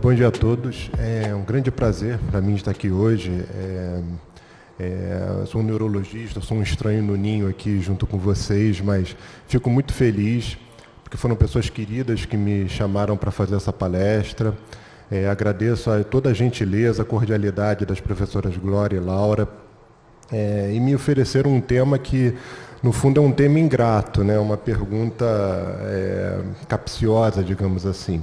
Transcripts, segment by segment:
Bom dia a todos. É um grande prazer para mim estar aqui hoje. Eu sou um neurologista, sou um estranho no ninho aqui junto com vocês, mas fico muito feliz porque foram pessoas queridas que me chamaram para fazer essa palestra. Agradeço a toda a gentileza, a cordialidade das professoras Glória e Laura, e me ofereceram um tema que, no fundo, é um tema ingrato, né? Uma pergunta capciosa, digamos assim.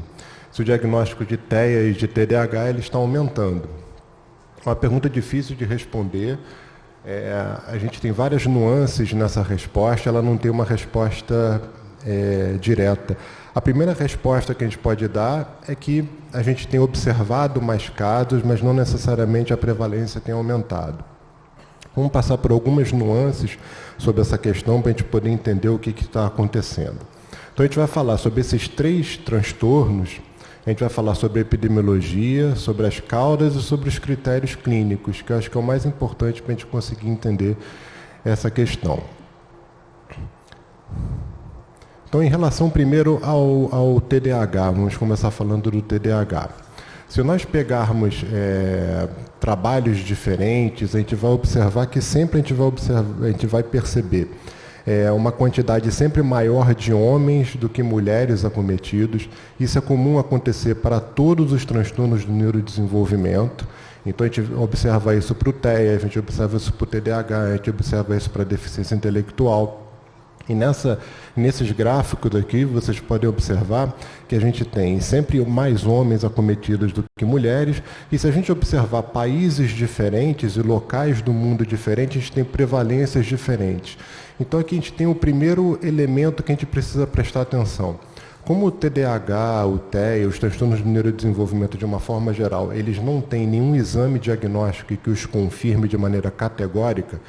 Se o diagnóstico de TEA e de TDAH ele está aumentando. Uma pergunta difícil de responder. A gente tem várias nuances nessa resposta, ela não tem uma resposta direta. A primeira resposta que a gente pode dar é que a gente tem observado mais casos, mas não necessariamente a prevalência tem aumentado. Vamos passar por algumas nuances sobre essa questão para a gente poder entender o que está acontecendo. Então, a gente vai falar sobre esses 3 transtornos, a gente vai falar sobre a epidemiologia, sobre as causas e sobre os critérios clínicos, que eu acho que é o mais importante para a gente conseguir entender essa questão. Então, em relação primeiro ao TDAH, vamos começar falando do TDAH. Se nós pegarmos trabalhos diferentes, a gente vai observar que sempre a gente vai perceber uma quantidade sempre maior de homens do que mulheres acometidos. Isso é comum acontecer para todos os transtornos do neurodesenvolvimento. Então, a gente observa isso para o TEA, a gente observa isso para o TDAH, a gente observa isso para a deficiência intelectual. E nesses gráficos aqui, vocês podem observar que a gente tem sempre mais homens acometidos do que mulheres, e se a gente observar países diferentes e locais do mundo diferentes, a gente tem prevalências diferentes. Então, aqui a gente tem o primeiro elemento que a gente precisa prestar atenção. Como o TDAH, o TEA, os transtornos do neurodesenvolvimento de uma forma geral, eles não têm nenhum exame diagnóstico que os confirme de maneira categórica.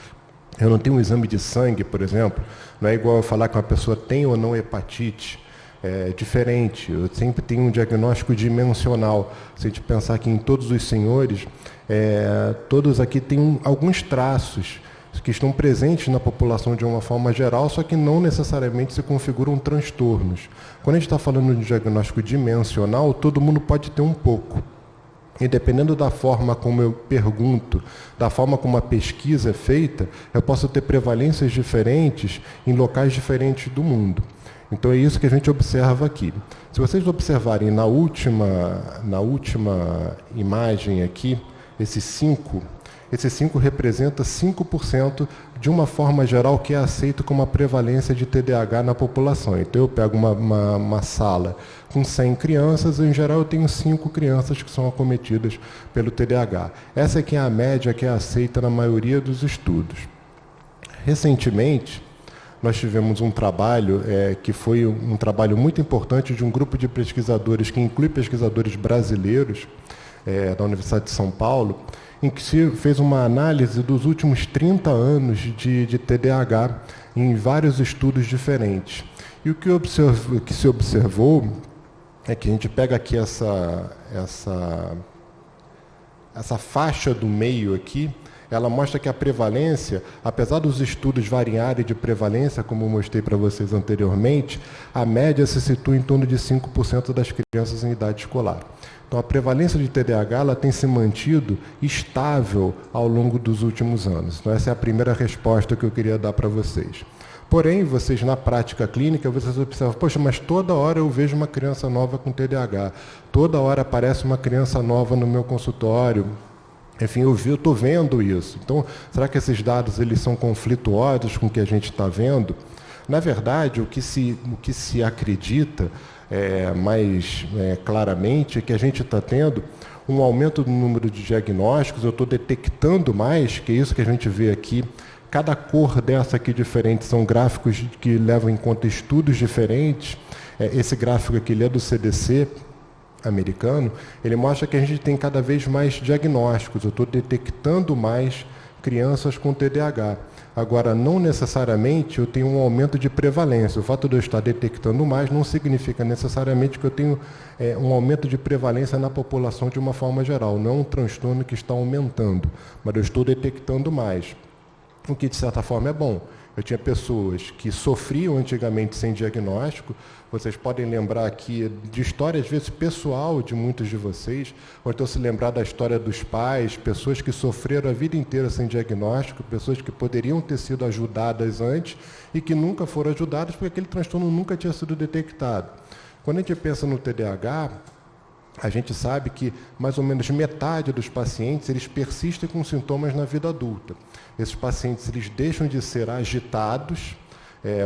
Eu não tenho um exame de sangue, por exemplo, não é igual eu falar que uma pessoa tem ou não hepatite, é diferente. Eu sempre tenho um diagnóstico dimensional. Se a gente pensar aqui em todos os senhores, todos aqui têm alguns traços que estão presentes na população de uma forma geral, só que não necessariamente se configuram transtornos. Quando a gente está falando de diagnóstico dimensional, todo mundo pode ter um pouco. E dependendo da forma como eu pergunto, da forma como a pesquisa é feita, eu posso ter prevalências diferentes em locais diferentes do mundo. Então é isso que a gente observa aqui. Se vocês observarem na última imagem aqui, esses 5 representa 5% de uma forma geral que é aceito como a prevalência de TDAH na população. Então eu pego uma sala com 100 crianças, em geral eu tenho 5 crianças que são acometidas pelo TDAH. Essa aqui é a média que é aceita na maioria dos estudos. Recentemente, nós tivemos um trabalho que foi um trabalho muito importante de um grupo de pesquisadores, que inclui pesquisadores brasileiros, da Universidade de São Paulo, em que se fez uma análise dos últimos 30 anos de TDAH em vários estudos diferentes. E o que se observou é que a gente pega aqui essa faixa do meio aqui, ela mostra que a prevalência, apesar dos estudos variarem de prevalência, como eu mostrei para vocês anteriormente, a média se situa em torno de 5% das crianças em idade escolar. Então, a prevalência de TDAH ela tem se mantido estável ao longo dos últimos anos. Então, essa é a primeira resposta que eu queria dar para vocês. Porém, vocês na prática clínica, vocês observam, poxa, mas toda hora eu vejo uma criança nova com TDAH, toda hora aparece uma criança nova no meu consultório. Enfim, eu estou vendo isso. Então, será que esses dados eles são conflituosos com o que a gente está vendo? Na verdade, o que se acredita mais claramente é que a gente está tendo um aumento do número de diagnósticos, eu estou detectando mais, que é isso que a gente vê aqui. Cada cor dessa aqui diferente são gráficos que levam em conta estudos diferentes. Esse gráfico aqui ele é do CDC americano, ele mostra que a gente tem cada vez mais diagnósticos, eu estou detectando mais crianças com TDAH. Agora, não necessariamente eu tenho um aumento de prevalência. O fato de eu estar detectando mais não significa necessariamente que eu tenho um aumento de prevalência na população de uma forma geral. Não é um transtorno que está aumentando, mas eu estou detectando mais. o que de certa forma é bom. Eu tinha pessoas que sofriam antigamente sem diagnóstico. Vocês podem lembrar aqui de história, às vezes, pessoal de muitos de vocês, ou então se lembrar da história dos pais, pessoas que sofreram a vida inteira sem diagnóstico, pessoas que poderiam ter sido ajudadas antes e que nunca foram ajudadas porque aquele transtorno nunca tinha sido detectado. Quando a gente pensa no TDAH, a gente sabe que mais ou menos metade dos pacientes eles persistem com sintomas na vida adulta. Esses pacientes eles deixam de ser agitados.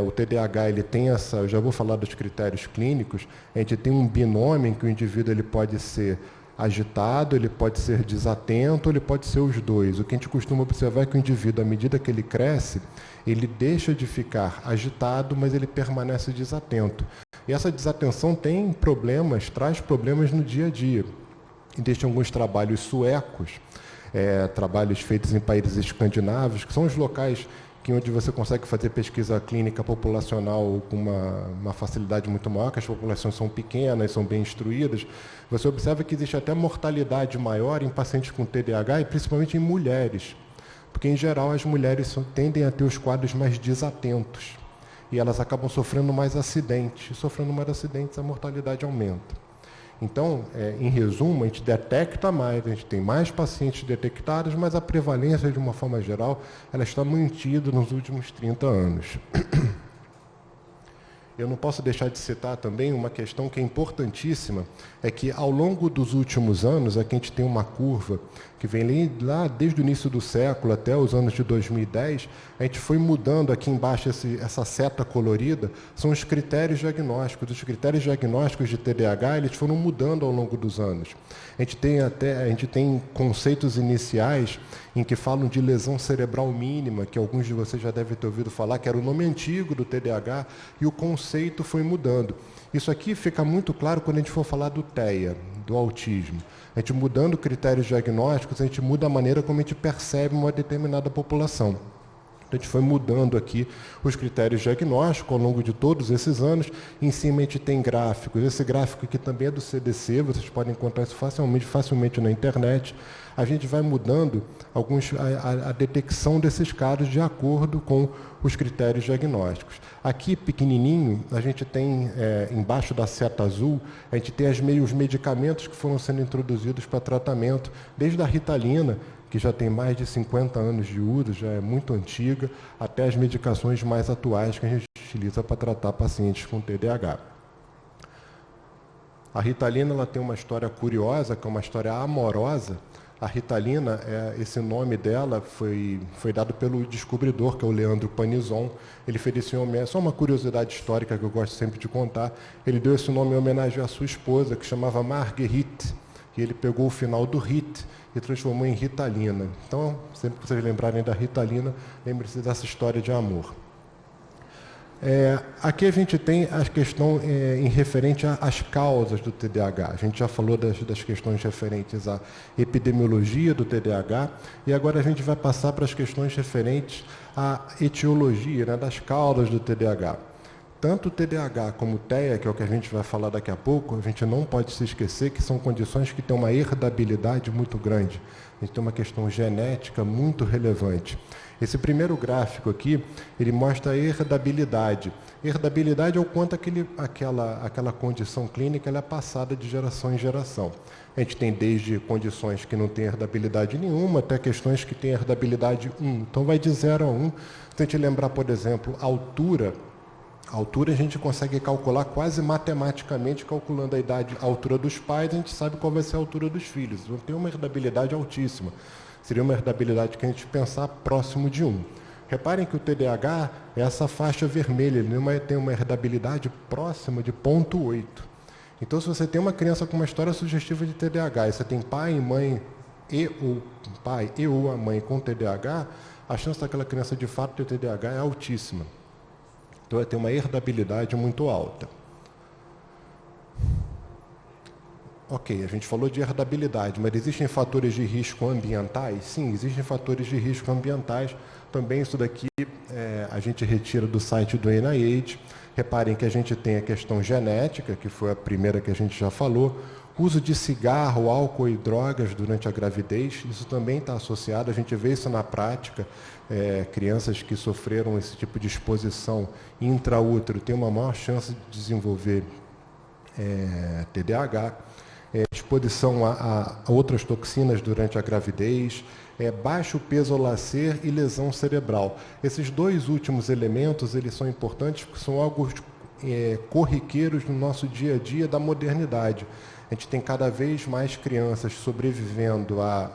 O TDAH ele tem essa, eu já vou falar dos critérios clínicos, a gente tem um binômio em que o indivíduo ele pode ser agitado, ele pode ser desatento, ele pode ser os dois. O que a gente costuma observar é que o indivíduo, à medida que ele cresce, ele deixa de ficar agitado, mas ele permanece desatento. E essa desatenção tem problemas, traz problemas no dia a dia. Existem alguns trabalhos suecos, trabalhos feitos em países escandinavos, que são os locais onde você consegue fazer pesquisa clínica populacional com uma facilidade muito maior, que as populações são pequenas, são bem instruídas. Você observa que existe até mortalidade maior em pacientes com TDAH e principalmente em mulheres, porque em geral as mulheres tendem a ter os quadros mais desatentos e elas acabam sofrendo mais acidentes. E sofrendo mais acidentes, a mortalidade aumenta. Então, em resumo, a gente detecta mais, a gente tem mais pacientes detectados, mas a prevalência, de uma forma geral, ela está mantida nos últimos 30 anos. Eu não posso deixar de citar também uma questão que é importantíssima, é que ao longo dos últimos anos, aqui a gente tem uma curva que vem lá desde o início do século até os anos de 2010, a gente foi mudando aqui embaixo essa seta colorida, são os critérios diagnósticos. Os critérios diagnósticos de TDAH, eles foram mudando ao longo dos anos. A gente tem conceitos iniciais em que falam de lesão cerebral mínima, que alguns de vocês já devem ter ouvido falar, que era o nome antigo do TDAH, e o conceito foi mudando. Isso aqui fica muito claro quando a gente for falar do TEA, do autismo. A gente mudando critérios diagnósticos, a gente muda a maneira como a gente percebe uma determinada população. A gente foi mudando aqui os critérios diagnósticos ao longo de todos esses anos. Em cima a gente tem gráficos. Esse gráfico aqui também é do CDC, vocês podem encontrar isso facilmente na internet. A gente vai mudando a detecção desses casos de acordo com os critérios diagnósticos. Aqui, pequenininho, a gente tem, embaixo da seta azul, a gente tem os medicamentos que foram sendo introduzidos para tratamento, desde a Ritalina, que já tem mais de 50 anos de uso, já é muito antiga, até as medicações mais atuais que a gente utiliza para tratar pacientes com TDAH. A Ritalina ela tem uma história curiosa, que é uma história amorosa. A Ritalina, esse nome dela foi dado pelo descobridor, que é o Leandro Panizon. Ele fez esse nome, só uma curiosidade histórica que eu gosto sempre de contar, ele deu esse nome em homenagem à sua esposa, que chamava Marguerite, e ele pegou o final do Rit e transformou em Ritalina. Então, sempre que vocês lembrarem da Ritalina, lembre-se dessa história de amor. Aqui a gente tem a questão em referente às causas do TDAH. A gente já falou das questões referentes à epidemiologia do TDAH e agora a gente vai passar para as questões referentes à etiologia, né, das causas do TDAH. Tanto o TDAH como o TEA, que é o que a gente vai falar daqui a pouco, a gente não pode se esquecer que são condições que têm uma herdabilidade muito grande. A gente tem uma questão genética muito relevante. Esse primeiro gráfico aqui, ele mostra a herdabilidade. Herdabilidade é o quanto aquela condição clínica ela é passada de geração em geração. A gente tem desde condições que não têm herdabilidade nenhuma, até questões que têm herdabilidade 1. Então vai de 0 a 1. Se a gente lembrar, por exemplo, a altura a gente consegue calcular quase matematicamente, calculando a altura dos pais, a gente sabe qual vai ser a altura dos filhos. Então, tem uma herdabilidade altíssima. Seria uma herdabilidade que a gente pensar próximo de 1. Reparem que o TDAH é essa faixa vermelha, ele tem uma herdabilidade próxima de 0,8. Então, se você tem uma criança com uma história sugestiva de TDAH, e você tem pai e mãe, pai e ou a mãe com TDAH, a chance daquela criança de fato ter TDAH é altíssima. Então, vai ter uma herdabilidade muito alta. Ok, a gente falou de herdabilidade, mas existem fatores de risco ambientais? Sim, existem fatores de risco ambientais. Também isso daqui a gente retira do site do NIH. Reparem que a gente tem a questão genética, que foi a primeira que a gente já falou, Uso de cigarro, álcool e drogas durante a gravidez, isso também está associado, a gente vê isso na prática, crianças que sofreram esse tipo de exposição intraútero têm uma maior chance de desenvolver TDAH, exposição a outras toxinas durante a gravidez, baixo peso ao nascer e lesão cerebral. Esses dois últimos elementos, eles são importantes porque são algo corriqueiros no nosso dia a dia da modernidade. A gente tem cada vez mais crianças sobrevivendo à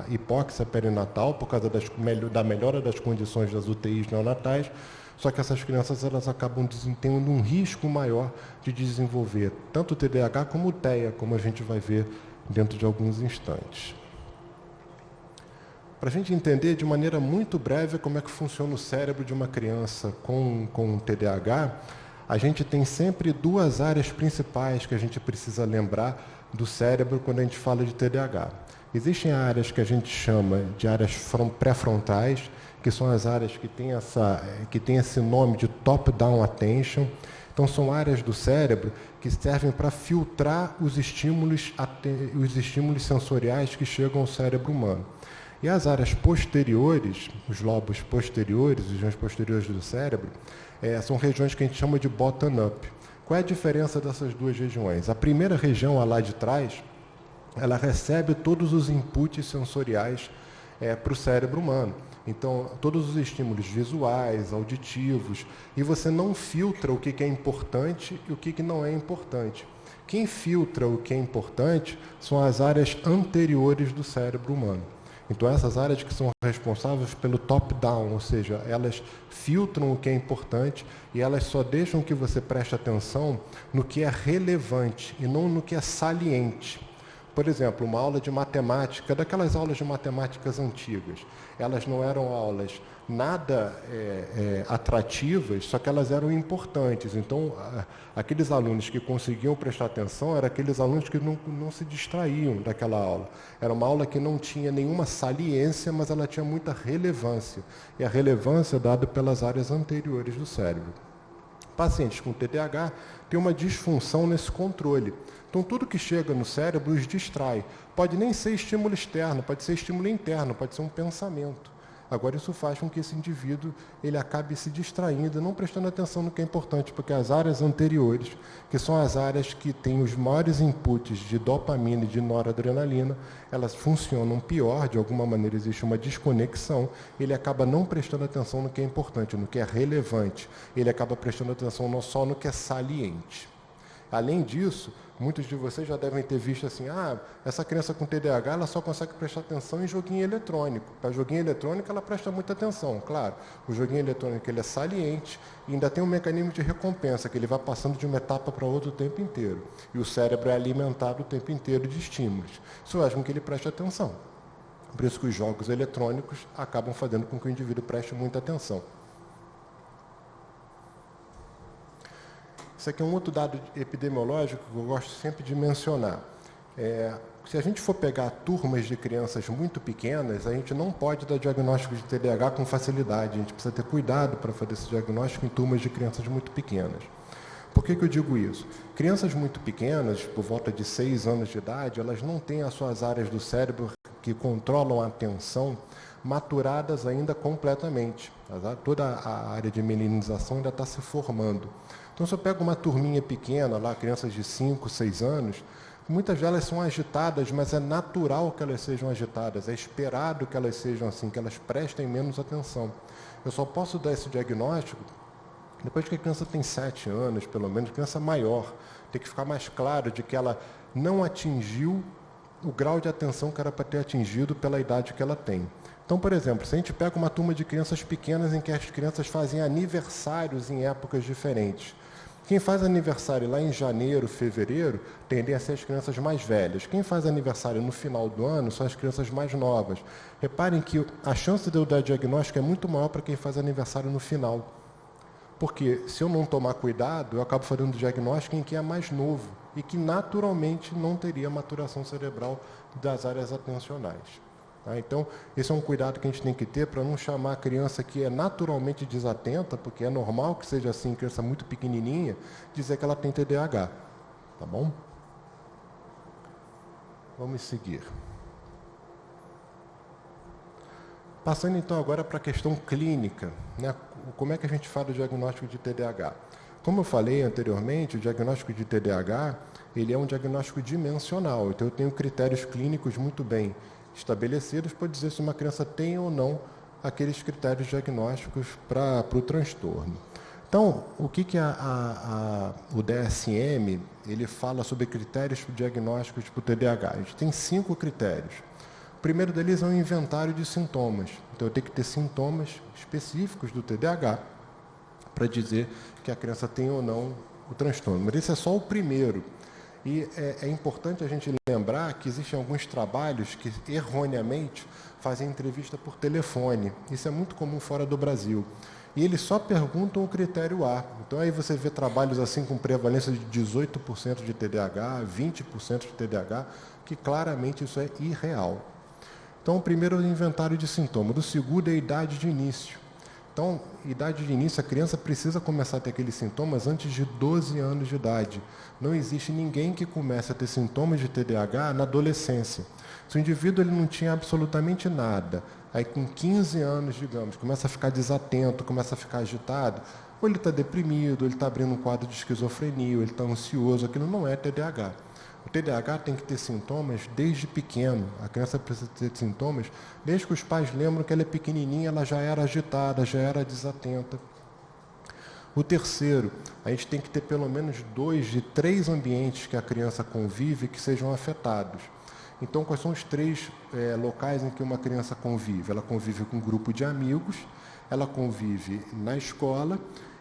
hipóxia perinatal por causa da melhora das condições das UTIs neonatais, só que essas crianças elas acabam tendo um risco maior de desenvolver tanto o TDAH como o TEA, como a gente vai ver dentro de alguns instantes. Para a gente entender de maneira muito breve como é que funciona o cérebro de uma criança com TDAH, a gente tem sempre duas áreas principais que a gente precisa lembrar do cérebro quando a gente fala de TDAH. Existem áreas que a gente chama de áreas pré-frontais, que são as áreas que têm esse nome de top-down attention. Então, são áreas do cérebro que servem para filtrar os estímulos sensoriais que chegam ao cérebro humano. E as áreas posteriores, os lobos posteriores, as regiões posteriores do cérebro, são regiões que a gente chama de bottom-up. Qual é a diferença dessas duas regiões? A primeira região, a lá de trás, ela recebe todos os inputs sensoriais para o cérebro humano. Então, todos os estímulos visuais, auditivos, e você não filtra o que é importante e o que não é importante. Quem filtra o que é importante são as áreas anteriores do cérebro humano. Então, essas áreas que são responsáveis pelo top-down, ou seja, elas filtram o que é importante e elas só deixam que você preste atenção no que é relevante e não no que é saliente. Por exemplo, uma aula de matemática, daquelas aulas de matemáticas antigas, elas não eram aulas nada atrativas, só que elas eram importantes. Então, aqueles alunos que conseguiam prestar atenção eram aqueles alunos que não se distraíam daquela aula. Era uma aula que não tinha nenhuma saliência, mas ela tinha muita relevância. E a relevância é dada pelas áreas anteriores do cérebro. Pacientes com TDAH têm uma disfunção nesse controle. Então, tudo que chega no cérebro os distrai. Pode nem ser estímulo externo, pode ser estímulo interno, pode ser um pensamento. Agora, isso faz com que esse indivíduo ele acabe se distraindo, não prestando atenção no que é importante, porque as áreas anteriores, que são as áreas que têm os maiores inputs de dopamina e de noradrenalina, elas funcionam pior, de alguma maneira existe uma desconexão, ele acaba não prestando atenção no que é importante, no que é relevante, ele acaba prestando atenção só no que é saliente. Além disso, muitos de vocês já devem ter visto assim, essa criança com TDAH ela só consegue prestar atenção em joguinho eletrônico. Para joguinho eletrônico ela presta muita atenção, claro. O joguinho eletrônico ele é saliente e ainda tem um mecanismo de recompensa, que ele vai passando de uma etapa para outra o tempo inteiro. E o cérebro é alimentado o tempo inteiro de estímulos. Isso faz com que ele preste atenção. Por isso que os jogos eletrônicos acabam fazendo com que o indivíduo preste muita atenção. Isso aqui é um outro dado epidemiológico que eu gosto sempre de mencionar. Se a gente for pegar turmas de crianças muito pequenas, a gente não pode dar diagnóstico de TDAH com facilidade. A gente precisa ter cuidado para fazer esse diagnóstico em turmas de crianças muito pequenas. Por que eu digo isso? Crianças muito pequenas, por volta de 6 anos de idade, elas não têm as suas áreas do cérebro que controlam a atenção maturadas ainda completamente. Toda a área de melinização ainda está se formando. Então, se eu pego uma turminha pequena, lá, crianças de 5, 6 anos, muitas delas são agitadas, mas é natural que elas sejam agitadas, é esperado que elas sejam assim, que elas prestem menos atenção. Eu só posso dar esse diagnóstico depois que a criança tem 7 anos, pelo menos, criança maior, tem que ficar mais claro de que ela não atingiu o grau de atenção que era para ter atingido pela idade que ela tem. Então, por exemplo, se a gente pega uma turma de crianças pequenas em que as crianças fazem aniversários em épocas diferentes, quem faz aniversário lá em janeiro, fevereiro, tendem a ser as crianças mais velhas. Quem faz aniversário no final do ano são as crianças mais novas. Reparem que a chance de eu dar diagnóstico é muito maior para quem faz aniversário no final. Porque se eu não tomar cuidado, eu acabo fazendo diagnóstico em quem é mais novo e que naturalmente não teria maturação cerebral das áreas atencionais. Então, esse é um cuidado que a gente tem que ter para não chamar a criança que é naturalmente desatenta, porque é normal que seja assim, criança muito pequenininha, dizer que ela tem TDAH. Tá bom? Vamos seguir. Passando então agora para a questão clínica, né? Como é que a gente faz o diagnóstico de TDAH? Como eu falei anteriormente, o diagnóstico de TDAH, ele é um diagnóstico dimensional, então eu tenho critérios clínicos muito bem estabelecidos para dizer se uma criança tem ou não aqueles critérios diagnósticos para o transtorno. Então, o que o DSM ele fala sobre critérios diagnósticos para o TDAH? A gente tem 5 critérios. O primeiro deles é um inventário de sintomas. Então, eu tenho que ter sintomas específicos do TDAH para dizer que a criança tem ou não o transtorno. Mas esse é só o primeiro. E é importante a gente lembrar que existem alguns trabalhos que, erroneamente, fazem entrevista por telefone. Isso é muito comum fora do Brasil. E eles só perguntam o critério A. Então, aí você vê trabalhos assim com prevalência de 18% de TDAH, 20% de TDAH, que claramente isso é irreal. Então, o primeiro é o inventário de sintomas. O segundo é a idade de início. Então, idade de início, a criança precisa começar a ter aqueles sintomas antes de 12 anos de idade. Não existe ninguém que comece a ter sintomas de TDAH na adolescência. Se o indivíduo ele não tinha absolutamente nada, aí com 15 anos, digamos, começa a ficar desatento, começa a ficar agitado, ou ele está deprimido, ou ele está abrindo um quadro de esquizofrenia, ou ele está ansioso, aquilo não é TDAH. O TDAH tem que ter sintomas desde pequeno. A criança precisa ter sintomas desde que os pais lembram que ela é pequenininha, ela já era agitada, já era desatenta. O terceiro, a gente tem que ter pelo menos 2 de 3 ambientes que a criança convive que sejam afetados. Então, quais são os 3 locais em que uma criança convive? Ela convive com um grupo de amigos, ela convive na escola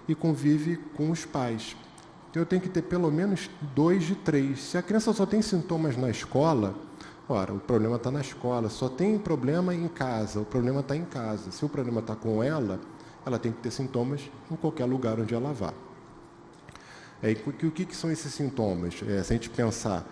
e convive com os pais. Então, eu tenho que ter pelo menos 2 de 3. Se a criança só tem sintomas na escola, ora, o problema está na escola. Só tem problema em casa, o problema está em casa. Se o problema está com ela, ela tem que ter sintomas em qualquer lugar onde ela vá. O que são esses sintomas? Se a gente pensar,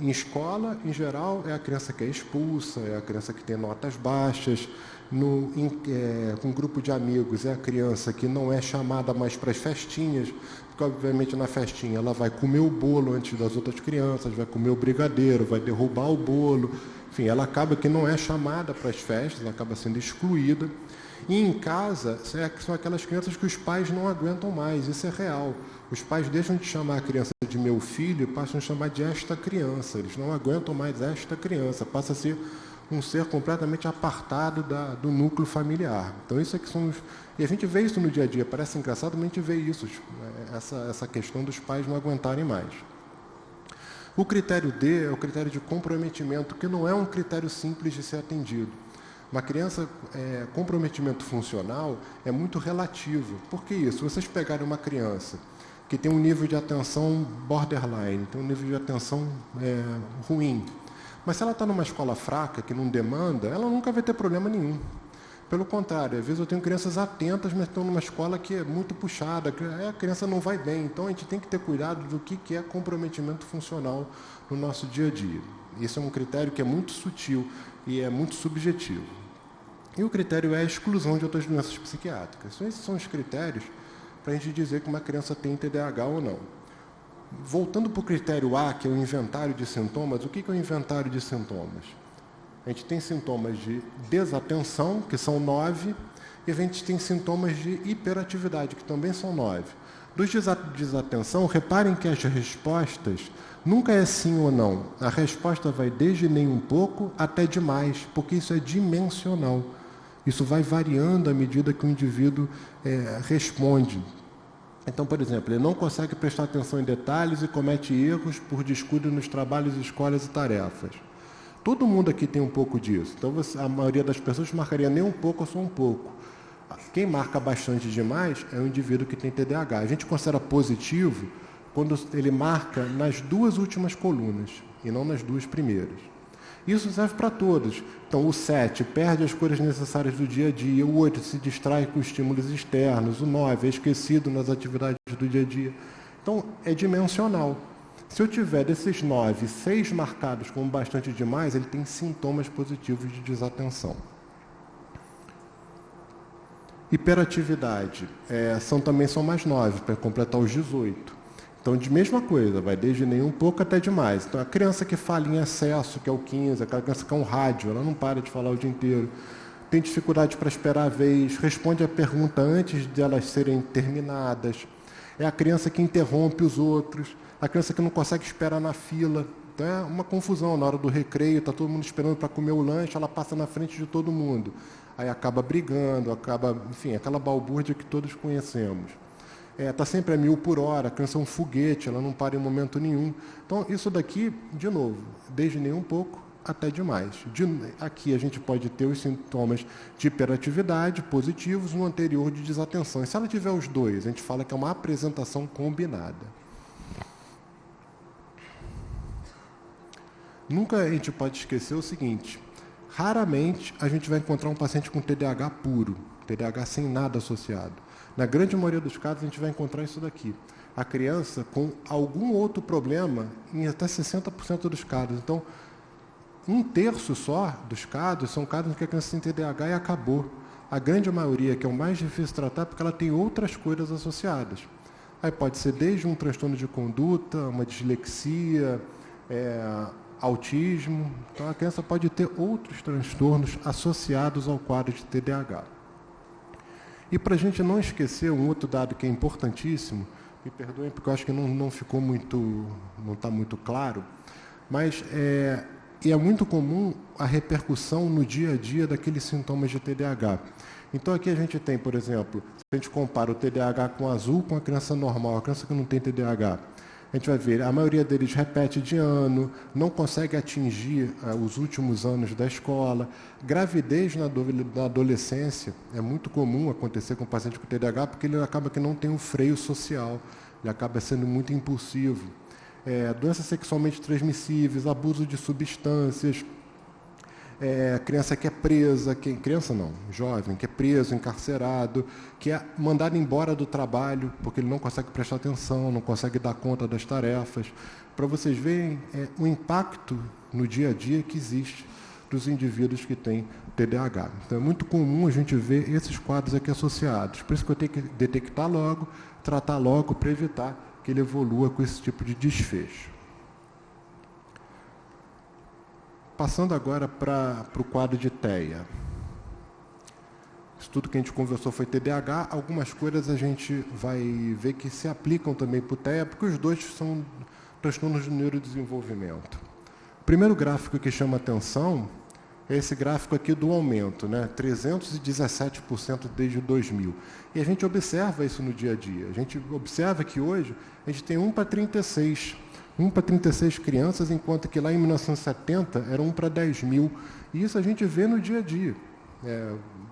em escola, em geral, é a criança que é expulsa, é a criança que tem notas baixas. Com um grupo de amigos, é a criança que não é chamada mais para as festinhas, porque, obviamente, na festinha ela vai comer o bolo antes das outras crianças, vai comer o brigadeiro, vai derrubar o bolo. Enfim, ela acaba que não é chamada para as festas, ela acaba sendo excluída. E em casa, são aquelas crianças que os pais não aguentam mais, isso é real. Os pais deixam de chamar a criança de meu filho e passam a chamar de esta criança. Eles não aguentam mais esta criança, passa a ser um ser completamente apartado do núcleo familiar. Então, isso é que são os... E a gente vê isso no dia a dia, parece engraçado, mas a gente vê isso, essa questão dos pais não aguentarem mais. O critério D é o critério de comprometimento, que não é um critério simples de ser atendido. Uma criança, comprometimento funcional é muito relativo. Por que isso? Vocês pegarem uma criança que tem um nível de atenção borderline, tem um nível de atenção ruim, mas se ela está numa escola fraca, que não demanda, ela nunca vai ter problema nenhum. Pelo contrário, às vezes eu tenho crianças atentas, mas estão numa escola que é muito puxada, a criança não vai bem. Então, a gente tem que ter cuidado do que é comprometimento funcional no nosso dia a dia. Isso é um critério que é muito sutil e é muito subjetivo. E o critério é a exclusão de outras doenças psiquiátricas. Então, esses são os critérios para a gente dizer que uma criança tem TDAH ou não. Voltando para o critério A, que é o inventário de sintomas, o que é o inventário de sintomas? A gente tem sintomas de desatenção, que são 9, e a gente tem sintomas de hiperatividade, que também são 9. Dos desatenção, reparem que as respostas nunca é sim ou não. A resposta vai desde nem um pouco até demais, porque isso é dimensional. Isso vai variando à medida que o indivíduo responde. Então, por exemplo, ele não consegue prestar atenção em detalhes e comete erros por descuido nos trabalhos, escolas e tarefas. Todo mundo aqui tem um pouco disso. Então, a maioria das pessoas marcaria nem um pouco ou só um pouco. Quem marca bastante demais é o indivíduo que tem TDAH. A gente considera positivo quando ele marca nas 2 últimas colunas e não nas 2 primeiras. Isso serve para todos. Então, o 7 perde as cores necessárias do dia a dia, o 8 se distrai com estímulos externos, o 9 é esquecido nas atividades do dia a dia. Então, é dimensional. Se eu tiver desses 9, 6 marcados como bastante demais, ele tem sintomas positivos de desatenção. Hiperatividade. Também são mais 9, para completar os 18. Então, de mesma coisa, vai desde nem um pouco até demais. Então, a criança que fala em excesso, que é o 15, aquela criança que é um rádio, ela não para de falar o dia inteiro, tem dificuldade para esperar a vez, responde a pergunta antes de elas serem terminadas, é a criança que interrompe os outros, a criança que não consegue esperar na fila. Então, é uma confusão. Na hora do recreio, está todo mundo esperando para comer o lanche, ela passa na frente de todo mundo. Aí acaba brigando, enfim, aquela balbúrdia que todos conhecemos. Está sempre a 1000 por hora, a criança é um foguete, ela não para em momento nenhum. Então, isso daqui, de novo, desde nem um pouco até demais. Aqui a gente pode ter os sintomas de hiperatividade positivos, no anterior de desatenção. E se ela tiver os dois, a gente fala que é uma apresentação combinada. Nunca a gente pode esquecer o seguinte: raramente a gente vai encontrar um paciente com TDAH puro, TDAH sem nada associado. Na grande maioria dos casos, a gente vai encontrar isso daqui. A criança com algum outro problema em até 60% dos casos. Então, 1/3 só dos casos são casos em que a criança tem TDAH e acabou. A grande maioria, que é o mais difícil de tratar, porque ela tem outras coisas associadas. Aí pode ser desde um transtorno de conduta, uma dislexia, autismo. Então, a criança pode ter outros transtornos associados ao quadro de TDAH. E para a gente não esquecer um outro dado que é importantíssimo, me perdoem porque eu acho que não ficou muito, não está muito claro, mas é muito comum a repercussão no dia a dia daqueles sintomas de TDAH. Então aqui a gente tem, por exemplo, se a gente compara o TDAH com o azul com a criança normal, a criança que não tem TDAH, a gente vai ver, a maioria deles repete de ano, não consegue atingir os últimos anos da escola. Gravidez na adolescência é muito comum acontecer com o paciente com TDAH, porque ele acaba que não tem um freio social, ele acaba sendo muito impulsivo. Doenças sexualmente transmissíveis, abuso de substâncias, criança que é presa, criança não, jovem, que é preso, encarcerado, que é mandado embora do trabalho porque ele não consegue prestar atenção, não consegue dar conta das tarefas. Para vocês verem o impacto no dia a dia que existe dos indivíduos que têm TDAH. Então é muito comum a gente ver esses quadros aqui associados. Por isso que eu tenho que detectar logo, tratar logo, para evitar que ele evolua com esse tipo de desfecho. Passando agora para o quadro de TEA. Isso tudo que a gente conversou foi TDAH, algumas coisas a gente vai ver que se aplicam também para o TEA, porque os dois são transtornos de neurodesenvolvimento. O primeiro gráfico que chama atenção é esse gráfico aqui do aumento, né? 317% desde 2000. E a gente observa isso no dia a dia. A gente observa que hoje a gente tem 1 para 36. 1 para 36 crianças, enquanto que lá em 1970 era 1 para 10 mil. E isso a gente vê no dia a dia.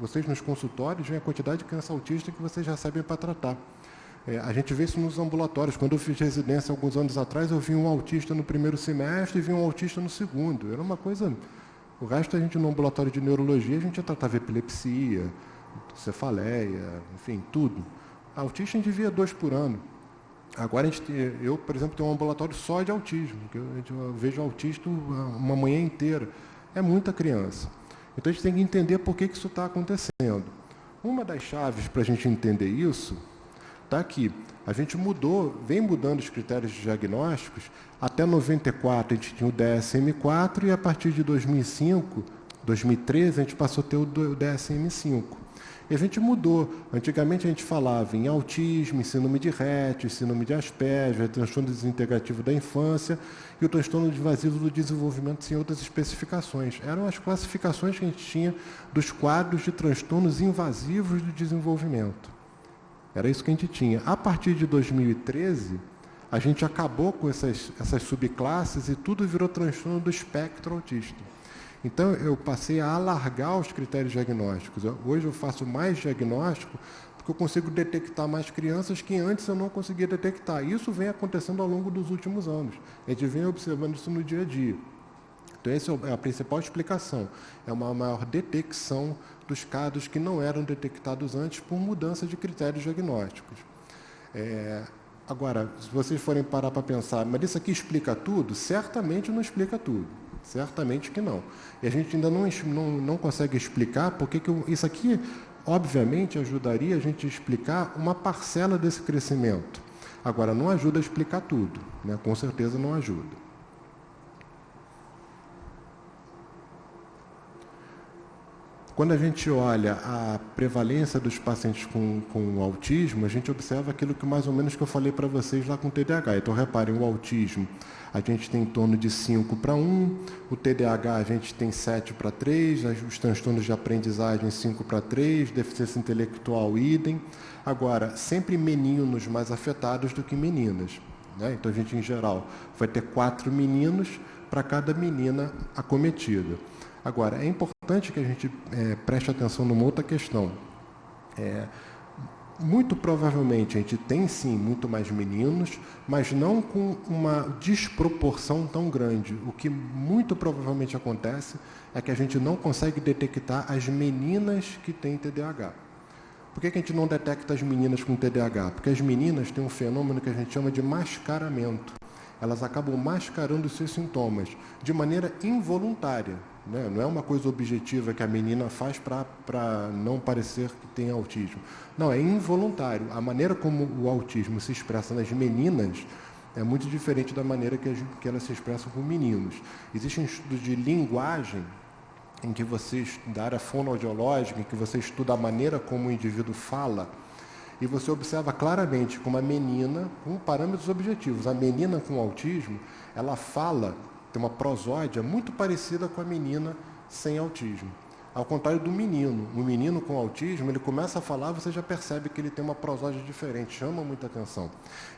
Vocês nos consultórios veem a quantidade de criança autista que vocês recebem para tratar. A gente vê isso nos ambulatórios. Quando eu fiz residência alguns anos atrás, eu vi um autista no primeiro semestre e vi um autista no segundo. Era uma coisa... O resto, a gente no ambulatório de neurologia, a gente tratava epilepsia, cefaleia, enfim, tudo. Autista a gente via 2 por ano. Agora, eu, por exemplo, tenho um ambulatório só de autismo, que eu vejo autista uma manhã inteira. É muita criança. Então, a gente tem que entender por que isso está acontecendo. Uma das chaves para a gente entender isso está aqui. A gente vem mudando os critérios de diagnósticos. Até 94 a gente tinha o DSM-4 e a partir de 2005, 2013, a gente passou a ter o DSM-5. E a gente mudou. Antigamente a gente falava em autismo, em síndrome de Rett, síndrome de Asperger, transtorno desintegrativo da infância e o transtorno invasivo do desenvolvimento sem outras especificações. Eram as classificações que a gente tinha dos quadros de transtornos invasivos do desenvolvimento. Era isso que a gente tinha. A partir de 2013, a gente acabou com essas subclasses e tudo virou transtorno do espectro autista. Então, eu passei a alargar os critérios diagnósticos. Hoje eu faço mais diagnóstico porque eu consigo detectar mais crianças que antes eu não conseguia detectar. Isso vem acontecendo ao longo dos últimos anos. A gente vem observando isso no dia a dia. Então, essa é a principal explicação. É uma maior detecção dos casos que não eram detectados antes por mudança de critérios diagnósticos. Agora, se vocês forem parar para pensar, mas isso aqui explica tudo? Certamente não explica tudo. Certamente que não. E a gente ainda não consegue explicar porque isso aqui, obviamente, ajudaria a gente a explicar uma parcela desse crescimento. Agora, não ajuda a explicar tudo, né? Com certeza não ajuda. Quando a gente olha a prevalência dos pacientes com autismo, a gente observa aquilo que mais ou menos que eu falei para vocês lá com o TDAH. Então, reparem, o autismo a gente tem em torno de 5 para 1, o TDAH a gente tem 7 para 3, os transtornos de aprendizagem 5 para 3, deficiência intelectual idem. Agora, sempre meninos mais afetados do que meninas, né? Então, a gente, em geral, vai ter 4 meninos para cada menina acometida. Agora, é importante que a gente preste atenção numa outra questão. Muito provavelmente a gente tem sim muito mais meninos, mas não com uma desproporção tão grande. O que muito provavelmente acontece é que a gente não consegue detectar as meninas que têm TDAH. Por que a gente não detecta as meninas com TDAH? Porque as meninas têm um fenômeno que a gente chama de mascaramento. Elas acabam mascarando os seus sintomas de maneira involuntária, né? Não é uma coisa objetiva que a menina faz para não parecer que tem autismo. Não, é involuntário. A maneira como o autismo se expressa nas meninas é muito diferente da maneira que elas se expressam com meninos. Existem estudos de linguagem em que você estuda a área fonoaudiológica, em que você estuda a maneira como o indivíduo fala, e você observa claramente como a menina, com parâmetros objetivos, a menina com autismo, ela fala, tem uma prosódia muito parecida com a menina sem autismo. Ao contrário do menino, o menino com autismo, ele começa a falar, você já percebe que ele tem uma prosódia diferente, chama muita atenção.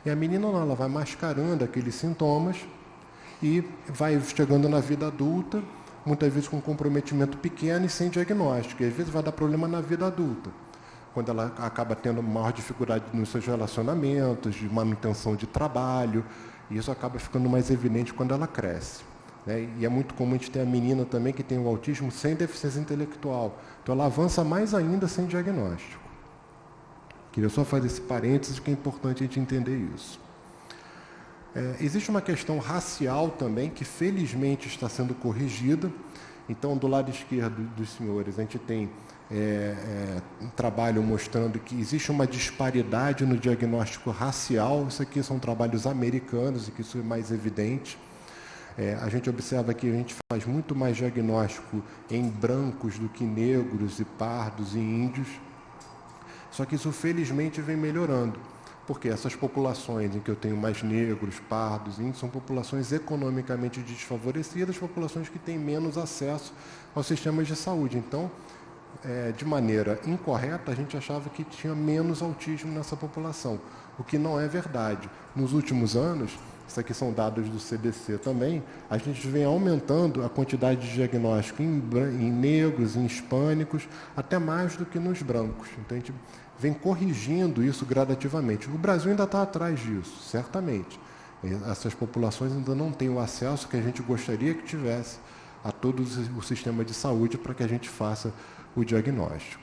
E a menina não, ela vai mascarando aqueles sintomas e vai chegando na vida adulta, muitas vezes com um comprometimento pequeno e sem diagnóstico, e às vezes vai dar problema na vida adulta, quando ela acaba tendo maior dificuldade nos seus relacionamentos, de manutenção de trabalho, e isso acaba ficando mais evidente quando ela cresce, né? E é muito comum a gente ter a menina também que tem o autismo sem deficiência intelectual, então ela avança mais ainda sem diagnóstico. Queria só fazer esse parênteses, que é importante a gente entender isso. Existe uma questão racial também, que felizmente está sendo corrigida. Então, do lado esquerdo dos senhores, a gente tem um trabalho mostrando que existe uma disparidade no diagnóstico racial. Isso aqui são trabalhos americanos e que isso é mais evidente. A gente observa que a gente faz muito mais diagnóstico em brancos do que negros e pardos e índios. Só que isso felizmente vem melhorando, porque essas populações em que eu tenho mais negros, pardos, índios, são populações economicamente desfavorecidas, populações que têm menos acesso aos sistemas de saúde. Então, de maneira incorreta, a gente achava que tinha menos autismo nessa população, o que não é verdade. Nos últimos anos, isso aqui são dados do CDC também, a gente vem aumentando a quantidade de diagnóstico em negros, em hispânicos, até mais do que nos brancos. Então, a gente vem corrigindo isso gradativamente. O Brasil ainda está atrás disso, certamente. Essas populações ainda não têm o acesso que a gente gostaria que tivesse a todo o sistema de saúde para que a gente faça o diagnóstico.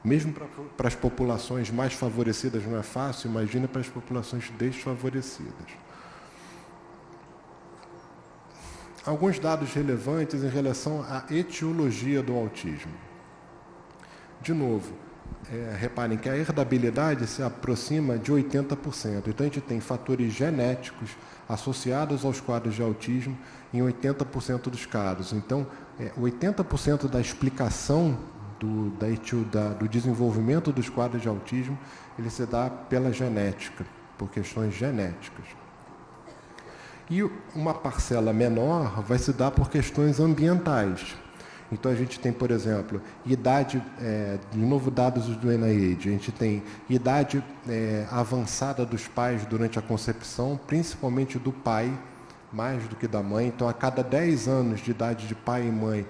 Mesmo para as populações mais favorecidas não é fácil, imagina para as populações desfavorecidas. Alguns dados relevantes em relação à etiologia do autismo. De novo, reparem que a herdabilidade se aproxima de 80%. Então, a gente tem fatores genéticos associados aos quadros de autismo em 80% dos casos. Então, 80% da explicação do desenvolvimento dos quadros de autismo, ele se dá pela genética, por questões genéticas. E uma parcela menor vai se dar por questões ambientais. Então, a gente tem, por exemplo, idade, de novo dados do NIH, a gente tem idade avançada dos pais durante a concepção, principalmente do pai, mais do que da mãe. Então, a cada 10 anos de idade de pai e mãe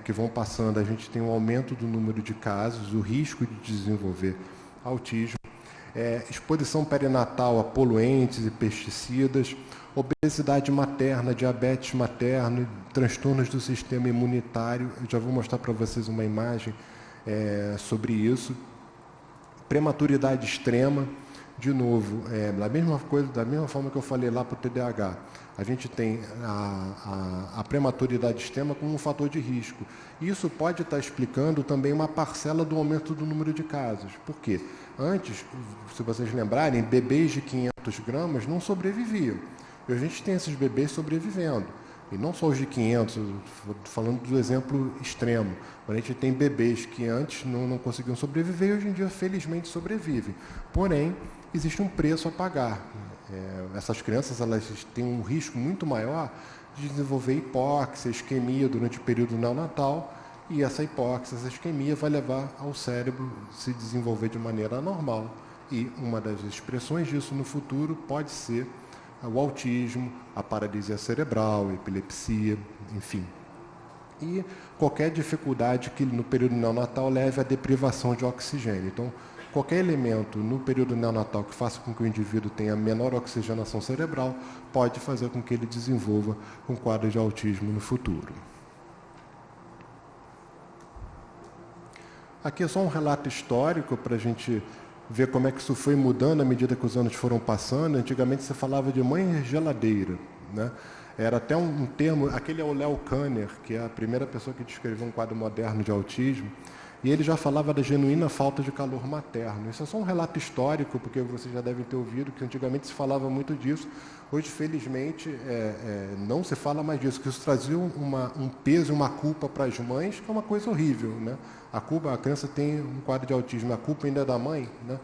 que vão passando, a gente tem um aumento do número de casos, o risco de desenvolver autismo, exposição perinatal a poluentes e pesticidas, obesidade materna, diabetes materno, transtornos do sistema imunitário. Eu já vou mostrar para vocês uma imagem sobre isso. Prematuridade extrema, De novo, da mesma forma que eu falei lá para o TDAH, a gente tem a prematuridade extrema como um fator de risco. Isso pode estar explicando também uma parcela do aumento do número de casos. Por quê? Antes, se vocês lembrarem, bebês de 500 gramas não sobreviviam. E a gente tem esses bebês sobrevivendo. E não só os de 500, falando do exemplo extremo. A gente tem bebês que antes não conseguiam sobreviver e hoje em dia, felizmente, sobrevivem. Porém, existe um preço a pagar. Essas crianças elas têm um risco muito maior de desenvolver hipóxia, isquemia durante o período neonatal, e essa hipóxia, essa isquemia vai levar ao cérebro se desenvolver de maneira anormal. E uma das expressões disso no futuro pode ser o autismo, a paralisia cerebral, a epilepsia, enfim. E qualquer dificuldade que no período neonatal leve à deprivação de oxigênio. Então, qualquer elemento no período neonatal que faça com que o indivíduo tenha menor oxigenação cerebral pode fazer com que ele desenvolva um quadro de autismo no futuro. Aqui é só um relato histórico para a gente ver como é que isso foi mudando à medida que os anos foram passando. Antigamente se falava de mãe geladeira, né? Era até um termo, aquele é o Léo Kanner, que é a primeira pessoa que descreveu um quadro moderno de autismo, e ele já falava da genuína falta de calor materno. Isso é só um relato histórico, porque vocês já devem ter ouvido que antigamente se falava muito disso. Hoje, felizmente, não se fala mais disso, que isso trazia um peso, uma culpa para as mães, que é uma coisa horrível, né? A criança tem um quadro de autismo, a culpa ainda é da mãe, né?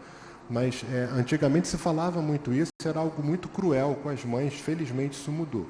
Mas antigamente se falava muito isso, era algo muito cruel com as mães, felizmente isso mudou.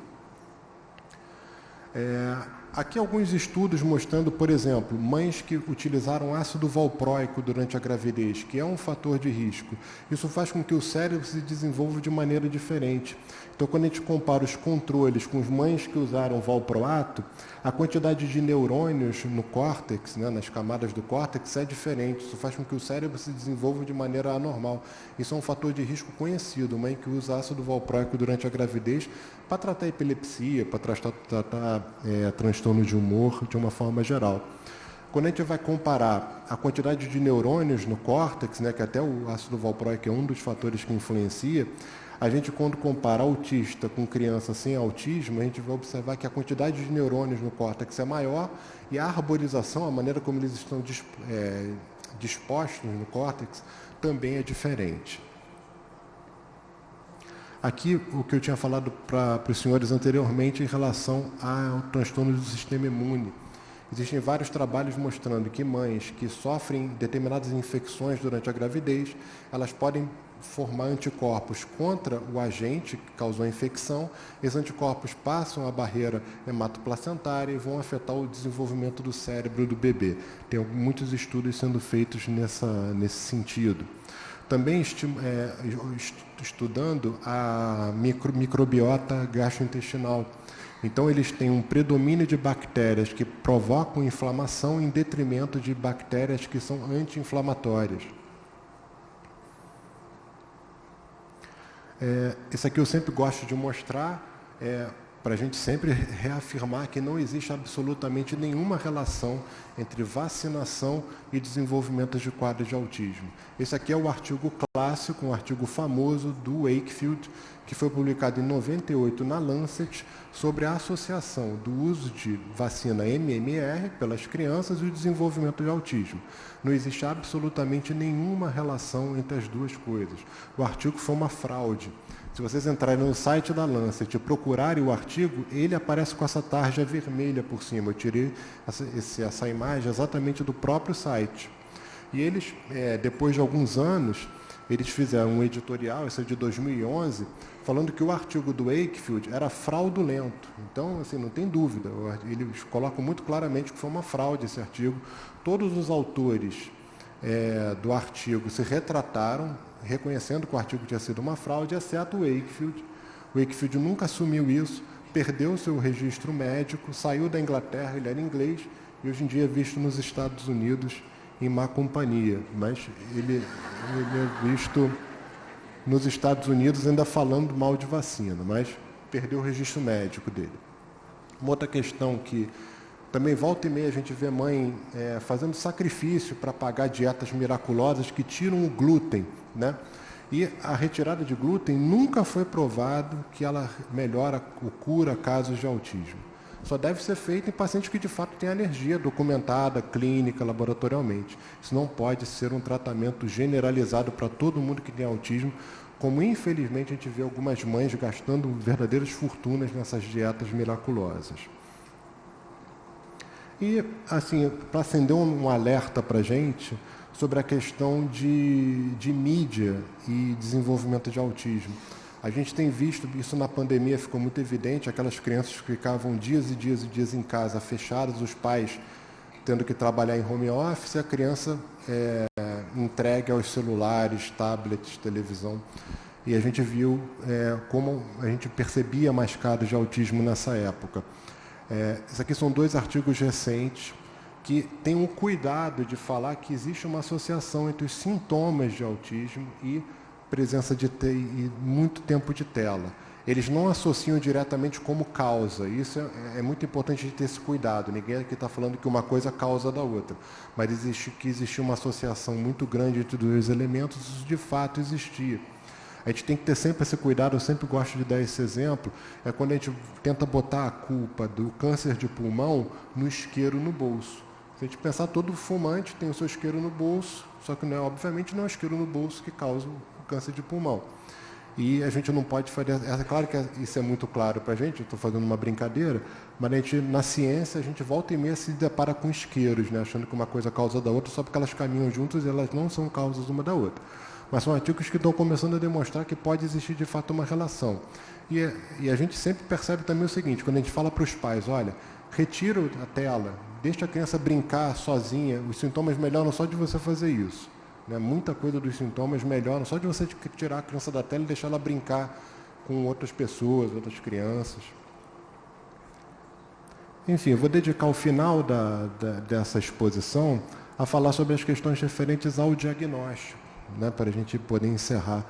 Aqui alguns estudos mostrando, por exemplo, mães que utilizaram ácido valproico durante a gravidez, que é um fator de risco. Isso faz com que o cérebro se desenvolva de maneira diferente. Então, quando a gente compara os controles com as mães que usaram valproato, a quantidade de neurônios no córtex, né, nas camadas do córtex, é diferente. Isso faz com que o cérebro se desenvolva de maneira anormal. Isso é um fator de risco conhecido. Mãe que usa ácido valproico durante a gravidez para tratar epilepsia, para tratar transtorno de humor de uma forma geral. Quando a gente vai comparar a quantidade de neurônios no córtex, né, que até o ácido valproico é um dos fatores que influencia, a gente, quando compara autista com criança sem autismo, a gente vai observar que a quantidade de neurônios no córtex é maior e a arborização, a maneira como eles estão dispostos no córtex, também é diferente. Aqui, o que eu tinha falado para os senhores anteriormente em relação ao transtorno do sistema imune. Existem vários trabalhos mostrando que mães que sofrem determinadas infecções durante a gravidez, elas podem formar anticorpos contra o agente que causou a infecção. Esses anticorpos passam a barreira hematoplacentária e vão afetar o desenvolvimento do cérebro do bebê. Tem muitos estudos sendo feitos nesse sentido. Também estudando a microbiota gastrointestinal. Então, eles têm um predomínio de bactérias que provocam inflamação em detrimento de bactérias que são anti-inflamatórias. Isso aqui eu sempre gosto de mostrar, para a gente sempre reafirmar que não existe absolutamente nenhuma relação entre vacinação e desenvolvimento de quadros de autismo. Esse aqui é o artigo clássico, um artigo famoso do Wakefield, que foi publicado em 98 na Lancet, sobre a associação do uso de vacina MMR pelas crianças e o desenvolvimento de autismo. Não existe absolutamente nenhuma relação entre as duas coisas. O artigo foi uma fraude. Se vocês entrarem no site da Lancet e procurarem o artigo, ele aparece com essa tarja vermelha por cima. Eu tirei essa imagem exatamente do próprio site. E eles, depois de alguns anos, eles fizeram um editorial, esse é de 2011, falando que o artigo do Wakefield era fraudulento. Então, assim, não tem dúvida. Eles colocam muito claramente que foi uma fraude esse artigo. Todos os autores do artigo se retrataram, reconhecendo que o artigo tinha sido uma fraude, exceto o Wakefield. O Wakefield nunca assumiu isso, perdeu seu registro médico, saiu da Inglaterra, ele era inglês, e hoje em dia é visto nos Estados Unidos em má companhia. Mas ele é visto nos Estados Unidos ainda falando mal de vacina, mas perdeu o registro médico dele. Uma outra questão que também volta e meia a gente vê mãe fazendo sacrifício para pagar dietas miraculosas que tiram o glúten, né? E a retirada de glúten nunca foi provado que ela melhora ou cura casos de autismo. Só deve ser feita em pacientes que de fato têm alergia documentada, clínica, laboratorialmente. Isso não pode ser um tratamento generalizado para todo mundo que tem autismo, como infelizmente a gente vê algumas mães gastando verdadeiras fortunas nessas dietas miraculosas. E, assim, para acender um alerta para a gente sobre a questão de mídia e desenvolvimento de autismo. A gente tem visto, isso na pandemia ficou muito evidente, aquelas crianças que ficavam dias e dias e dias em casa, fechadas, os pais tendo que trabalhar em home office, a criança entregue aos celulares, tablets, televisão. E a gente viu como a gente percebia mais casos de autismo nessa época. Isso aqui são 2 artigos recentes que têm um cuidado de falar que existe uma associação entre os sintomas de autismo e presença de e muito tempo de tela. Eles não associam diretamente como causa. Isso é muito importante a gente ter esse cuidado. Ninguém aqui está falando que uma coisa causa da outra. Mas existe uma associação muito grande entre os 2 elementos. Isso de fato existia. A gente tem que ter sempre esse cuidado, eu sempre gosto de dar esse exemplo, é quando a gente tenta botar a culpa do câncer de pulmão no isqueiro no bolso. Se a gente pensar, todo fumante tem o seu isqueiro no bolso, só que obviamente não é o isqueiro no bolso que causa o câncer de pulmão. E a gente não pode fazer... É claro que isso é muito claro para a gente, eu estou fazendo uma brincadeira, mas na ciência a gente volta e meia se depara com isqueiros, né, achando que uma coisa causa da outra, só porque elas caminham juntas e elas não são causas uma da outra. Mas são artigos que estão começando a demonstrar que pode existir de fato uma relação. E a gente sempre percebe também o seguinte, quando a gente fala para os pais, olha, retira a tela, deixa a criança brincar sozinha, os sintomas melhoram só de você fazer isso. Né? Muita coisa dos sintomas melhoram só de você tirar a criança da tela e deixar ela brincar com outras pessoas, outras crianças. Enfim, eu vou dedicar o final dessa exposição a falar sobre as questões referentes ao diagnóstico, né, para a gente poder encerrar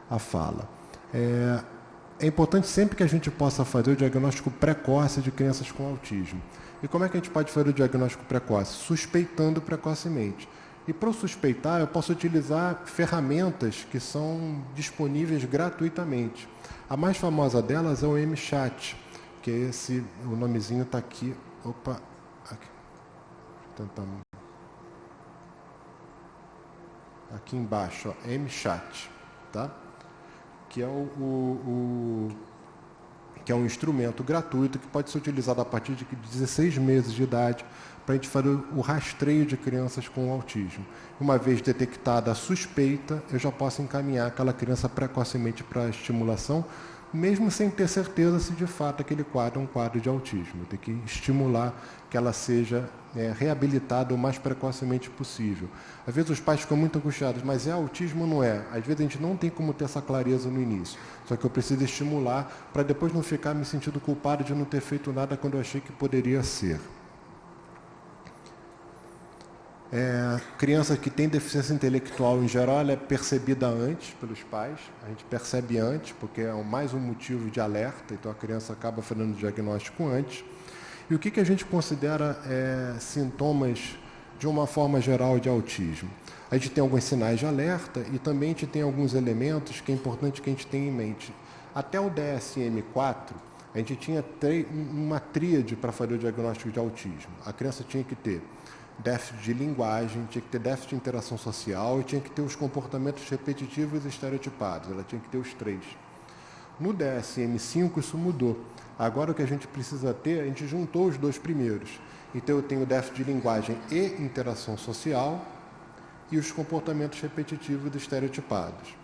a fala. É importante sempre que a gente possa fazer o diagnóstico precoce de crianças com autismo. E como é que a gente pode fazer o diagnóstico precoce? Suspeitando precocemente. E para eu suspeitar, eu posso utilizar ferramentas que são disponíveis gratuitamente. A mais famosa delas é o MChat, que é o nomezinho está aqui. Opa, aqui. Tentamos. Aqui embaixo, ó, MChat, tá? Que é que é um instrumento gratuito que pode ser utilizado a partir de 16 meses de idade para a gente fazer o rastreio de crianças com autismo. Uma vez detectada a suspeita, eu já posso encaminhar aquela criança precocemente para a estimulação, mesmo sem ter certeza se de fato aquele quadro é um quadro de autismo. Tem que estimular que ela seja reabilitada o mais precocemente possível. Às vezes os pais ficam muito angustiados, mas é autismo ou não é? Às vezes a gente não tem como ter essa clareza no início. Só que eu preciso estimular para depois não ficar me sentindo culpado de não ter feito nada quando eu achei que poderia ser. Criança que tem deficiência intelectual, em geral, ela é percebida antes pelos pais. A gente percebe antes, porque é mais um motivo de alerta, então a criança acaba fazendo o diagnóstico antes. E o que a gente considera sintomas, de uma forma geral, de autismo? A gente tem alguns sinais de alerta e também a gente tem alguns elementos que é importante que a gente tenha em mente. Até o DSM-4, a gente tinha uma tríade para fazer o diagnóstico de autismo. A criança tinha que ter déficit de linguagem, tinha que ter déficit de interação social e tinha que ter os comportamentos repetitivos e estereotipados. Ela tinha que ter os 3. No DSM-5 isso mudou. Agora o que a gente precisa ter, a gente juntou os 2 primeiros. Então eu tenho déficit de linguagem e interação social e os comportamentos repetitivos e estereotipados.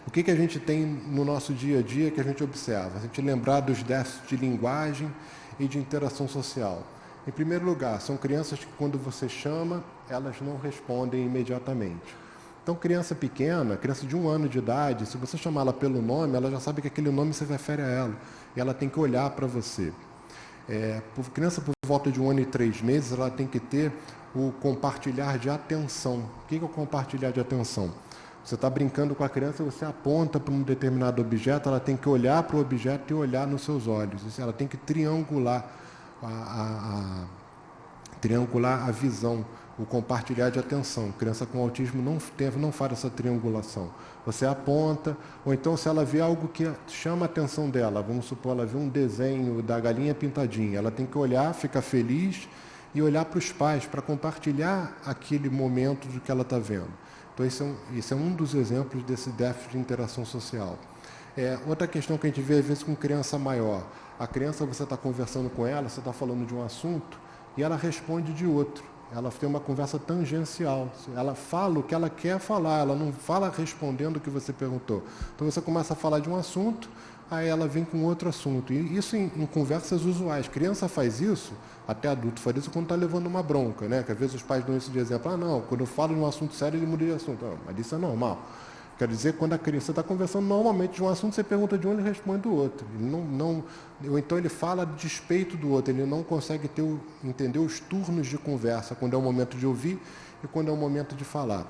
O que a gente tem no nosso dia a dia que a gente observa? A gente lembrar dos déficits de linguagem e de interação social. Em primeiro lugar, são crianças que quando você chama, elas não respondem imediatamente. Então, criança pequena, criança de 1 ano de idade, se você chamar ela pelo nome, ela já sabe que aquele nome se refere a ela. E ela tem que olhar para você. Criança por volta de 1 ano e 3 meses, ela tem que ter o compartilhar de atenção. O que é o compartilhar de atenção? Você está brincando com a criança, você aponta para um determinado objeto, ela tem que olhar para o objeto e olhar nos seus olhos. Ela tem que triangular triangular a visão, o compartilhar de atenção. Criança com autismo não faz essa triangulação. Você aponta, ou então se ela vê algo que chama a atenção dela, vamos supor, ela vê um desenho da galinha pintadinha, ela tem que olhar, ficar feliz e olhar para os pais, para compartilhar aquele momento do que ela está vendo. Então, isso é um dos exemplos desse déficit de interação social. Outra questão que a gente vê, às vezes, com criança maior. A criança, você está conversando com ela, você está falando de um assunto, e ela responde de outro. Ela tem uma conversa tangencial. Ela fala o que ela quer falar, ela não fala respondendo o que você perguntou. Então, você começa a falar de um assunto, aí ela vem com outro assunto. E isso em conversas usuais. Criança faz isso, até adulto faz isso quando está levando uma bronca, né? Que às vezes os pais dão isso de exemplo. Não, quando eu falo de um assunto sério, ele muda de assunto. Mas isso é normal. Quer dizer, quando a criança está conversando normalmente de um assunto, você pergunta de um, ele responde do outro. Ou então ele fala a despeito do outro, ele não consegue entender os turnos de conversa, quando é o momento de ouvir e quando é o momento de falar.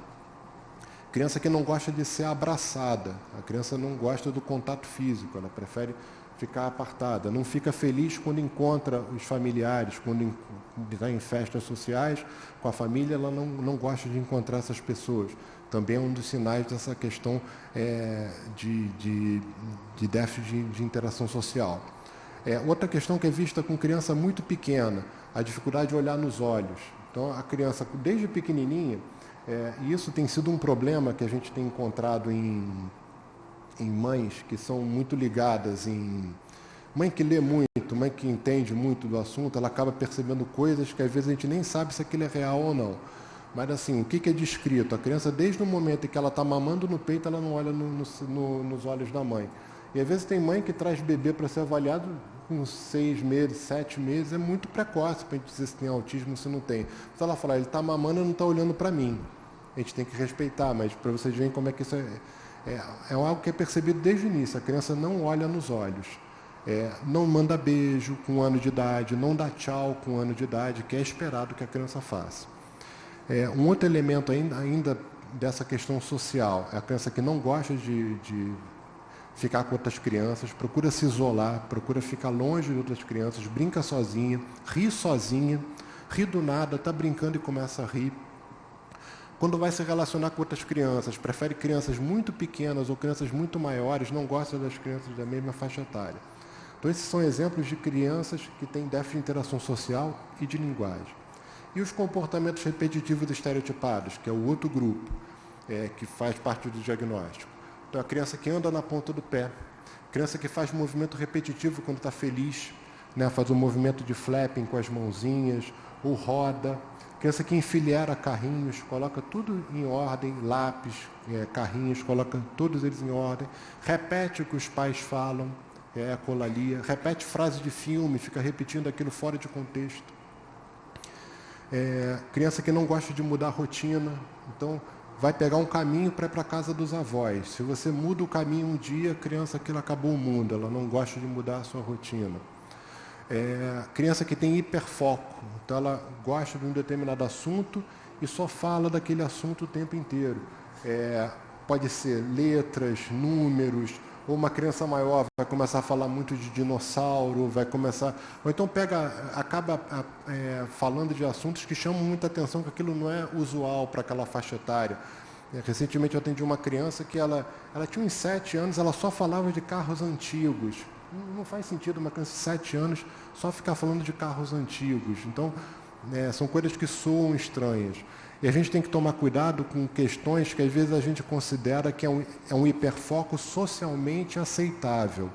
Criança que não gosta de ser abraçada, a criança não gosta do contato físico, ela prefere ficar apartada, não fica feliz quando encontra os familiares, quando está em festas sociais com a família, ela não gosta de encontrar essas pessoas. Também é um dos sinais dessa questão de déficit de interação social. Outra questão que é vista com criança muito pequena, a dificuldade de olhar nos olhos. Então, a criança, desde pequenininha, e isso tem sido um problema que a gente tem encontrado em mães que são muito ligadas mãe que lê muito, mãe que entende muito do assunto, ela acaba percebendo coisas que às vezes a gente nem sabe se aquilo é real ou não. Mas assim, o que é descrito? A criança, desde o momento em que ela está mamando no peito, ela não olha nos olhos da mãe. E às vezes tem mãe que traz bebê para ser avaliado com 6 meses, 7 meses, é muito precoce para a gente dizer se tem autismo ou se não tem. Se ela falar, ele está mamando e não está olhando para mim. A gente tem que respeitar, mas para vocês verem como é que isso é algo que é percebido desde o início. A criança não olha nos olhos, não manda beijo com 1 ano de idade, não dá tchau com 1 ano de idade, que é esperado que a criança faça. Um outro elemento ainda dessa questão social é a criança que não gosta de ficar com outras crianças, procura se isolar, procura ficar longe de outras crianças, brinca sozinha, ri do nada, está brincando e começa a rir. Quando vai se relacionar com outras crianças, prefere crianças muito pequenas ou crianças muito maiores, não gosta das crianças da mesma faixa etária. Então, esses são exemplos de crianças que têm déficit de interação social e de linguagem. E os comportamentos repetitivos estereotipados, que é o outro grupo, que faz parte do diagnóstico. Então, a criança que anda na ponta do pé, criança que faz movimento repetitivo quando está feliz, né, faz um movimento de flapping com as mãozinhas, ou roda, criança que enfileira carrinhos, coloca tudo em ordem, lápis, carrinhos, coloca todos eles em ordem, repete o que os pais falam, a colalia, repete frase de filme, fica repetindo aquilo fora de contexto. Criança que não gosta de mudar a rotina, então vai pegar um caminho para ir para a casa dos avós. Se você muda o caminho um dia, a criança aquilo acabou o mundo, ela não gosta de mudar a sua rotina. Criança que tem hiperfoco, então ela gosta de um determinado assunto e só fala daquele assunto o tempo inteiro. Pode ser letras, números, ou uma criança maior vai começar a falar muito de dinossauro, ou então acaba falando de assuntos que chamam muita atenção, que aquilo não é usual para aquela faixa etária. Recentemente eu atendi uma criança que ela tinha uns 7 anos, ela só falava de carros antigos. Não faz sentido uma criança de 7 anos só ficar falando de carros antigos. Então, são coisas que soam estranhas. E a gente tem que tomar cuidado com questões que às vezes a gente considera que é um hiperfoco socialmente aceitável.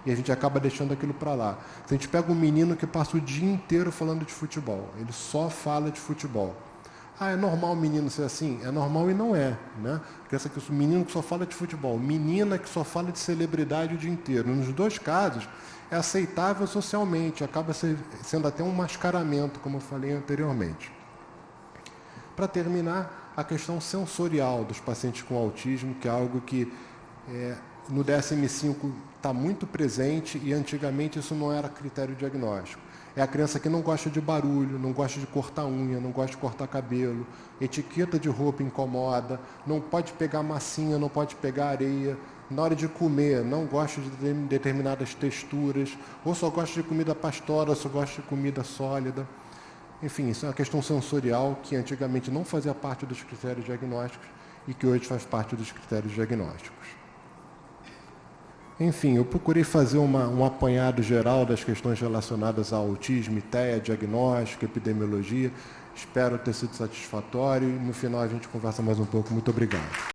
E a gente acaba deixando aquilo para lá. Se a gente pega um menino que passa o dia inteiro falando de futebol, ele só fala de futebol. É normal o menino ser assim? É normal e não é, né? O menino que só fala de futebol, menina que só fala de celebridade o dia inteiro. Nos dois casos, é aceitável socialmente, acaba sendo até um mascaramento, como eu falei anteriormente. Para terminar, a questão sensorial dos pacientes com autismo, que é algo que no DSM-5 está muito presente e antigamente isso não era critério diagnóstico. É a criança que não gosta de barulho, não gosta de cortar unha, não gosta de cortar cabelo, etiqueta de roupa incomoda, não pode pegar massinha, não pode pegar areia, na hora de comer não gosta de determinadas texturas, ou só gosta de comida pastosa, ou só gosta de comida sólida. Enfim, isso é uma questão sensorial que antigamente não fazia parte dos critérios diagnósticos e que hoje faz parte dos critérios diagnósticos. Enfim, eu procurei fazer um apanhado geral das questões relacionadas ao autismo, TEA, diagnóstico, epidemiologia. Espero ter sido satisfatório e no final a gente conversa mais um pouco. Muito obrigado.